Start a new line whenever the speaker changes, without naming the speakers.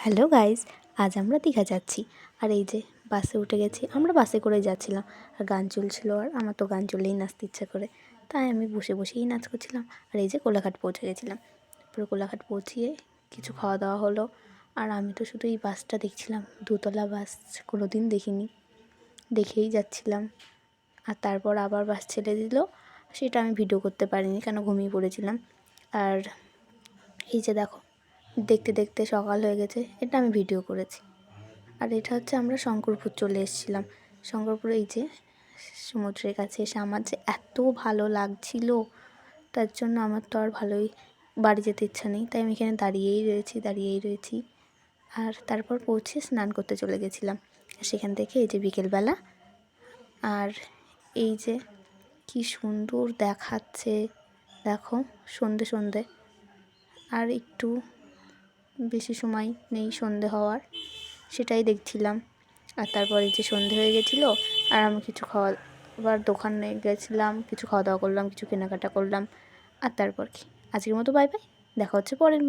Hello guys, আজ আমরা দীঘা যাচ্ছি। আর এই যে বাসে উঠে গেছি, আমরা বাসে করে যাচ্ছিলাম। আর গান চলছিল, আর আমার তো গান চললেই নাচতে ইচ্ছা করে, তাই আমি বসে বসেই নাচ করছিলাম। আর এই যে কোলাঘাট পৌঁছে গেছিলাম। পুরো কোলাঘাট পৌঁছিয়ে কিছু খাওয়া দাওয়া হলো। আর আমি তো শুধু এই বাসটা দেখছিলাম, দোতলা বাস, কোনো দিন দেখিনি, দেখেই যাচ্ছিলাম। আর তারপর আবার বাস ছেড়ে দিল, সেটা আমি ভিডিও করতে পারিনি, কেন ঘুমিয়ে পড়েছিলাম। আর এই যে দেখো, দেখতে দেখতে সকাল হয়ে গেছে, এটা আমি ভিডিও করেছি। আর এটা হচ্ছে আমরা শঙ্করপুর চলে এসেছিলাম। শঙ্করপুরে এই যে সমুদ্রের কাছে এসে আমার যে এত ভালো লাগছিল, তার জন্য আমার তো আর ভালোই বাড়ি যেতে ইচ্ছা নেই, তাই আমি এখানে দাঁড়িয়েই রয়েছি। আর তারপর পৌঁছে স্নান করতে চলে গেছিলাম। সেখান থেকে এই যে বিকেলবেলা, আর এই যে কি সুন্দর দেখাচ্ছে, দেখো সন্ধে সন্ধে, আর একটু বেশি সময় নেই সন্ধে হওয়ার, সেটাই দেখছিলাম। আর তারপর এই যে সন্ধে হয়ে গেছিলো, আর আমি কিছু খাওয়াবার দোকানে গেছিলাম, কিছু খাওয়া দাওয়া করলাম, কিছু কেনাকাটা করলাম। আর তারপর কি, আজকের মতো বাই বাই, দেখা হচ্ছে পরের